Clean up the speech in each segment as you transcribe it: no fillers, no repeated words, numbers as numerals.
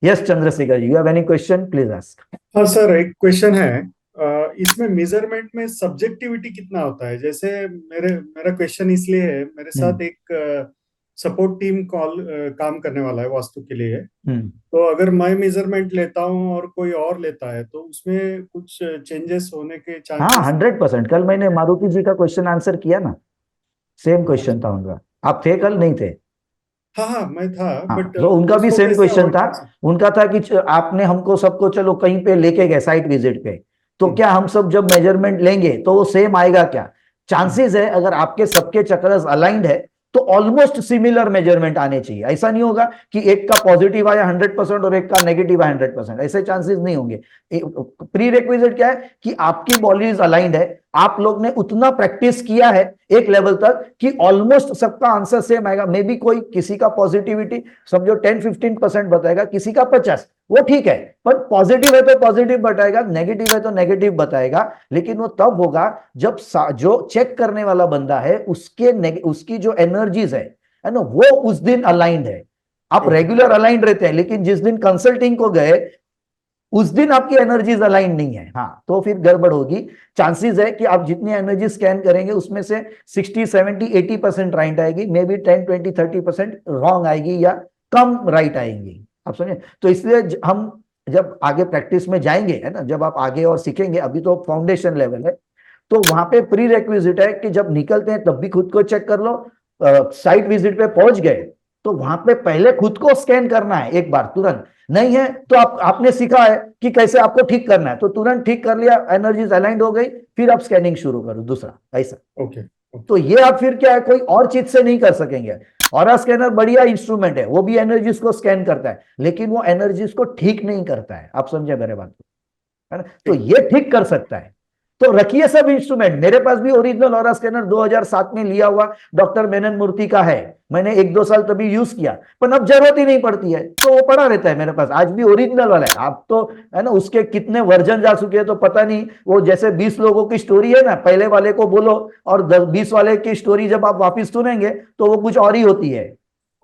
Yes Chandrashekhar ji, you have any question please ask. हाँ sir, एक question है। इसमें मेजरमेंट में सब्जेक्टिविटी कितना होता है? जैसे मेरे मेरा क्वेश्चन इसलिए है, मेरे साथ हम्म। एक सपोर्ट टीम काम करने वाला है वास्तु के लिए। हम्म। तो अगर मैं मेजरमेंट लेता हूँ और कोई और लेता है तो उसमें कुछ चेंजेस होने के हाँ चांसेस? 100%, कल मैंने मारुति जी का क्वेश्चन आंसर किया ना, सेम क्वेश्चन था उनका। आप थे कल, नहीं थे? हाँ हाँ, मैं था, हाँ बट तो उनका भी उसको सेम कैसे क्वेश्चन अवॉइड था। कर सकते? उनका था कि आपने हमको सबको चलो कहीं पे लेके गए साइट विजिट पे, तो हम्म, क्या हम सब जब मेजरमेंट लेंगे तो वो सेम आएगा क्या? हम्म, चांसेस है अगर आपके सबके चक्रस अलाइंड है तो ऑलमोस्ट सिमिलर मेजरमेंट आने चाहिए। ऐसा नहीं होगा कि एक का पॉजिटिव आया 100% और एक का नेगेटिव आया 100%, ऐसे चांसेस नहीं होंगे। प्री रिक्विजिट क्या है कि आपकी बॉडी इज अलाइंड है, आप लोग ने उतना प्रैक्टिस किया है एक लेवल तक कि ऑलमोस्ट सबका आंसर सेम आएगा। मे बी कोई किसी का पॉजिटिविटी समझो 10-15% बताएगा, किसी का 50, वो ठीक है, पर पॉजिटिव है तो पॉजिटिव बताएगा, नेगेटिव है तो नेगेटिव बताएगा। लेकिन वो तब होगा जब जो चेक करने वाला बंदा है उसकी जो एनर्जीज है ना, वो उस दिन अलाइंड है। आप ओके। रेगुलर अलाइंड रहते हैं, लेकिन जिस दिन कंसल्टिंग को गए उस दिन आपकी एनर्जीज अलाइन नहीं है, हाँ तो फिर गड़बड़ होगी। चांसेस है कि आप जितनी एनर्जी स्कैन करेंगे उसमें से 60-70-80% राइट आएगी, मे बी 10-20-30% रॉन्ग आएगी या कम राइट आएंगी। आप समझे? तो इसलिए हम जब आगे प्रैक्टिस में जाएंगे, है ना, जब आप आगे और सीखेंगे, अभी तो फाउंडेशन लेवल है, तो वहां पे प्री रेक्विजिट है कि जब निकलते हैं तब भी खुद को चेक कर लो। साइट विजिट पे पहुंच गए तो वहां पे पहले खुद को स्कैन करना है एक बार तुरंत। नहीं है तो आपने सीखा है कि कैसे आपको ठीक करना है, तो तुरंत ठीक कर लिया, एनर्जीज अलाइंड हो गई, फिर आप स्कैनिंग शुरू करो दूसरा, ऐसा। ओके। ओके। तो ये आप फिर क्या है, कोई और चीज से नहीं कर सकेंगे। ऑरा स्कैनर बढ़िया इंस्ट्रूमेंट है, वो भी एनर्जीज को स्कैन करता है, लेकिन वो एनर्जीज को ठीक नहीं करता है। आप समझे मेरे बात को, है ना? तो ठीक। ये ठीक कर सकता है। तो रखिए सब इंस्ट्रूमेंट, मेरे पास भी ओरिजिनल ऑरा स्कैनर 2007 में लिया हुआ डॉक्टर मेनन मूर्ति का है। मैंने 1-2 साल तभी यूज किया, पर अब जरूरत ही नहीं पड़ती है, तो वो पड़ा रहता है मेरे पास, आज भी ओरिजिनल वाला है। आप तो, है ना, उसके कितने वर्जन जा चुके हैं तो पता नहीं। वो जैसे 20 लोगों की स्टोरी है ना, पहले वाले को बोलो और 10-20 वाले की स्टोरी जब आप वापिस सुनेंगे तो वो कुछ और ही होती है।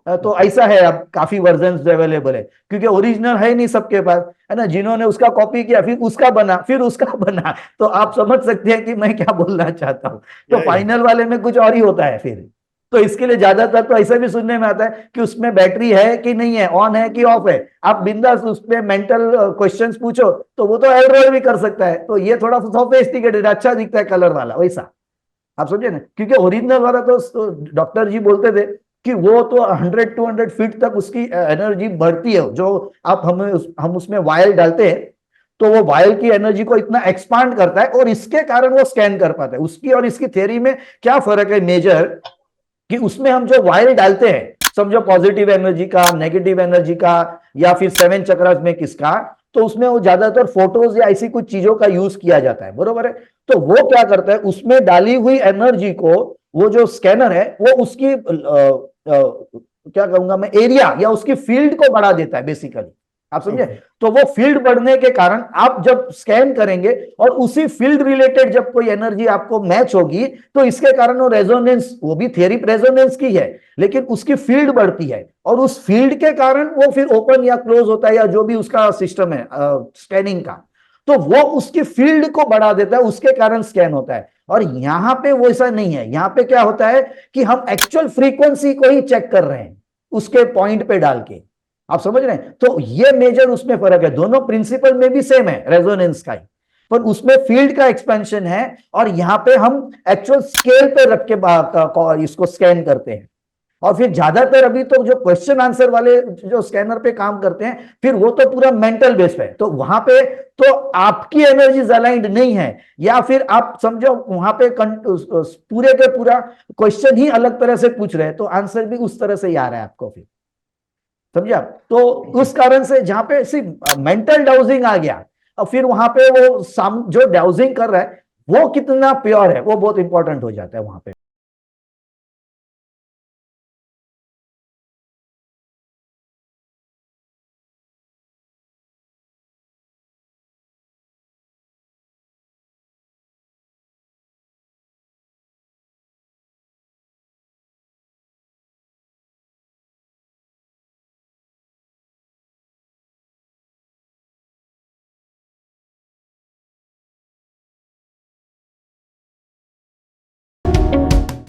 तो ओके। ऐसा है, अब काफी वर्जन अवेलेबल है, क्योंकि ओरिजिनल है नहीं सबके पास, है ना। जिन्होंने उसका कॉपी किया फिर उसका बना, फिर उसका बना, तो आप समझ सकते हैं कि मैं क्या बोलना चाहता हूं। तो या फाइनल वाले में कुछ और ही होता है फिर। तो इसके लिए ज्यादातर तो ऐसा भी सुनने में आता है कि उसमें बैटरी है कि नहीं है, ऑन है कि ऑफ है। आप बिंदास उसमें मेंटल क्वेश्चंस पूछो तो वो तो एरर भी कर सकता है। तो ये थोड़ा सोफिस्टिकेटेड, अच्छा दिखता है कलर वाला, वैसा। आप समझे ना, क्योंकि ओरिजिनल वाला तो डॉक्टर जी बोलते थे कि वो तो 100-200 फीट तक उसकी एनर्जी बढ़ती है। जो आप हम उसमें वायल डालते हैं तो वो वायल की एनर्जी को इतना एक्सपांड करता है और इसके कारण वो स्कैन कर पाता है। उसकी और इसकी थ्योरी में क्या फर्क है मेजर, कि उसमें हम जो वायल डालते हैं, समझो पॉजिटिव एनर्जी का, नेगेटिव एनर्जी का, या फिर 7 चक्रास में किसका, तो उसमें वो ज्यादातर फोटोज या ऐसी कुछ चीजों का यूज किया जाता है, बरोबर है। तो वो क्या करता है, उसमें डाली हुई एनर्जी को वो जो स्कैनर है वो उसकी क्या कहूंगा मैं, एरिया या उसकी फील्ड को बढ़ा देता है बेसिकली। आप समझे? ओके। तो वो फील्ड बढ़ने के कारण आप जब स्कैन करेंगे और उसी फील्ड रिलेटेड जब कोई एनर्जी आपको मैच होगी, तो इसके कारण वो रेजोनेंस, वो भी थियरी रेजोनेंस की है, लेकिन उसकी फील्ड बढ़ती है और उस फील्ड के कारण वो फिर ओपन या क्लोज होता है, या जो भी उसका सिस्टम है स्कैनिंग का, तो वो उसकी फील्ड को बढ़ा देता है, उसके कारण स्कैन होता है। और यहां पे वो ऐसा नहीं है, यहां पे क्या होता है कि हम एक्चुअल फ्रीक्वेंसी को ही चेक कर रहे हैं उसके पॉइंट पे डाल के। आप समझ रहे हैं? तो ये मेजर उसमें फर्क है, दोनों प्रिंसिपल में भी सेम है रेजोनेंस का ही, पर उसमें फील्ड का एक्सपेंशन है और यहां पे हम एक्चुअल स्केल पे रख के इसको स्कैन करते हैं। और फिर ज्यादातर अभी तो जो क्वेश्चन आंसर वाले जो स्कैनर पे काम करते हैं, फिर वो तो पूरा मेंटल बेस पे, तो वहां पे तो आपकी एनर्जीज अलाइंड नहीं है, या फिर आप समझो वहां पे पूरे के पूरा क्वेश्चन ही अलग तरह से पूछ रहे हैं, तो आंसर भी उस तरह से ही आ रहा है आपको फिर। समझे आप? तो ओके। उस कारण से जहां पे सिर्फ मेंटल डाउजिंग आ गया, और फिर वहां पे वो जो डाउजिंग कर रहा है वो कितना प्योर है, वो बहुत इंपॉर्टेंट हो जाता है वहां पे।